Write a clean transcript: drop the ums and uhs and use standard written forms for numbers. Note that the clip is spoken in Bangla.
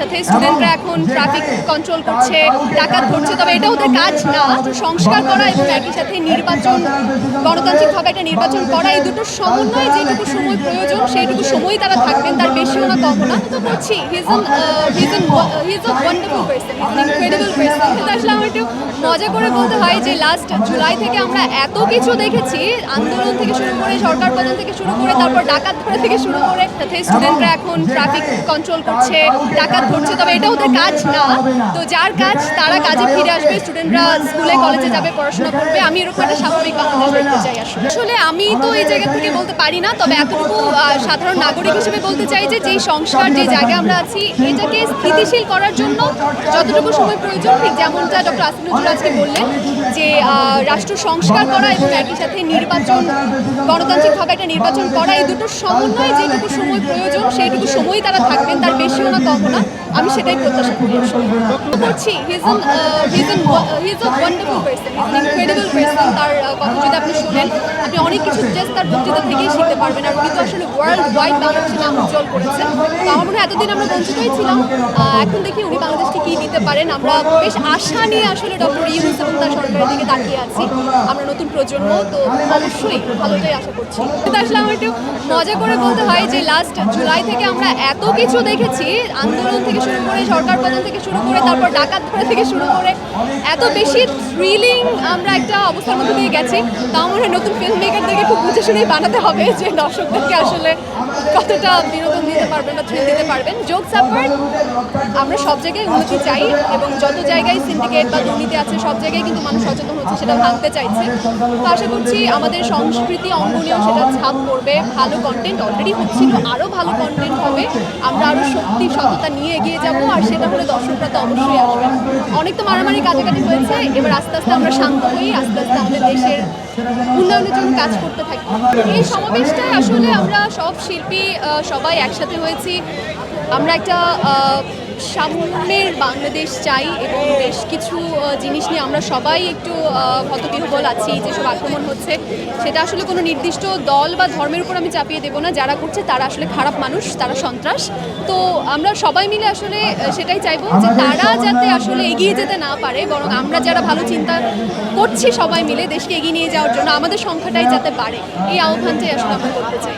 সাথে স্টুডেন্টরা এখন ট্রাফিক কন্ট্রোল করছে, ডাকাত ধরছে, তবে এটা ওদের কাজ না। সংস্কার করা এবং একই সাথে নির্বাচন, গণতান্ত্রিকভাবে একটা নির্বাচন করা, এই দুটোর সমন্বয়ে যেটুকু সময় প্রয়োজন সেইটুকু সময়ই তারা থাকবেন, তার বেশিও না কমও না। তো করছি he is a wonderful person, he is incredible person. কিন্তু আসলে আমার একটু মজা করে বলতে হয় যে লাস্ট জুলাই থেকে আমরা এত কিছু দেখেছি, আন্দোলন থেকে শুরু করে, সরকার পতন থেকে শুরু করে, তারপর ডাকাত ধরা থেকে শুরু করে, সাথে স্টুডেন্টরা এখন ট্রাফিক কন্ট্রোল করছে, ডাকাত ধরছে, তবে এটা ওদের কাজ না। তো যার কাজ তারা কাজে ফিরে আসবে, স্টুডেন্টরা স্কুলে কলেজে যাবে, পড়াশোনা করবে। আমি এরকম একটা স্বাভাবিক বাংলাদেশ দেখতে চাই। আসলে আমি তো এই জায়গা থেকে বলতে পারি না, তবে এতটুকু সাধারণ নাগরিক হিসেবে বলতে চাই যে যেই সংস্কার, যে জায়গায় আমরা আছি, এটাকে স্থিতিশীল করার জন্য যতটুকু সময় প্রয়োজন, ঠিক যেমনটা ডক্টর আসিফ নজরুল আজকে বললেন যে রাষ্ট্র সংস্কার করা এবং একই সাথে নির্বাচন, গণতান্ত্রিকভাবে একটা নির্বাচন করা, এই দুটোর সমন্বয়ে যেটুকু সময় প্রয়োজন সেইটুকু সময়ই তারা থাকবেন, তার বেশিও না কমও না। আমি সেটাই প্রত্যাশা করছি। He is a wonderful person, he is incredible person. তার কথা যদি আপনি শোনেন, আপনি অনেক কিছু জাস্ট তার বক্তৃতা থেকেই শিখতে পারবেন। আর উনি তো আসলে ওয়ার্ল্ড ওয়াইড বাংলাদেশের নাম উজ্জ্বল করেছেন। তো আমার মনে হয় এতদিন আমরা বঞ্চিতই ছিলাম, এখন দেখি উনি বাংলাদেশকে কী দিতে পারেন। আমরা বেশ আশা নিয়ে আসলে ডক্টর ইউনূস এবং তার সরকারের দিকে তাকিয়ে আছি। আমরা নতুন প্রজন্ম, তো অবশ্যই ভালোটাই আশা করছি। কিন্তু আসলে আমার একটু মজা করে বলতে হয় যে লাস্ট জুলাই থেকে আমরা এত কিছু দেখেছি, আন্দোলন থেকে শুরু করে, সরকার পতন থেকে শুরু করে, তারপর ডাকাত ধরা থেকে শুরু করে, এত বেশি থ্রিলিং আমরা একটা অবস্থার মধ্যে দিয়ে গেছি। তা আমার নতুন ফিল্ম মেকারদেরকে খুব বুঝে শুনেই বানাতে হবে যে দর্শকদেরকে আসলে কতটা বিনোদন দিতে পারবেন বা থ্রিল দিতে পারবেন। জোকস অ্যাপার্ট, আমরা সব জায়গায় উন্নতি চাই এবং যত জায়গায় সিন্ডিকেট বা দুর্নীতি আছে সব জায়গায় কিন্তু মানুষ সচেতন হচ্ছে, সেটা ভাঙতে চাইছে। তো আশা করছি আমাদের সংস্কৃতি অঙ্গনেও সেটা ছাপ পড়বে। ভালো কন্টেন্ট অলরেডি হচ্ছিল, আরও ভালো কন্টেন্ট হবে। আমরা আরও সত্যি সততা নিয়ে এগিয়ে যাব, আর সেটা হলে দর্শকরা তো অবশ্যই আসবে। অনেক তো মারামারি কাটাকাটি হয়েছে, এবার আস্তে আস্তে আমরা শান্ত হই, আস্তে আস্তে আমাদের দেশের উন্নয়নের জন্য কাজ করতে থাকি। এই সমাবেশটায় আসলে আমরা সব শিল্পী সবাই একসাথে হয়েছি। আমরা একটা সামনের বাংলাদেশ চাই এবং বেশ কিছু জিনিস নিয়ে আমরা সবাই একটু হতবিহ্বল আছি। যেসব আক্রমণ হচ্ছে সেটা আসলে কোনো নির্দিষ্ট দল বা ধর্মের উপর আমি চাপিয়ে দেবো না। যারা করছে তারা আসলে খারাপ মানুষ, তারা সন্ত্রাস। তো আমরা সবাই মিলে আসলে সেটাই চাইবো যে তারা যাতে আসলে এগিয়ে যেতে না পারে, বরং আমরা যারা ভালো চিন্তা করছি সবাই মিলে দেশকে এগিয়ে নিয়ে যাওয়ার জন্য আমাদের সংখ্যাটাই যাতে বাড়ে, এই আহ্বানটাই আসলে আমরা করতে চাই।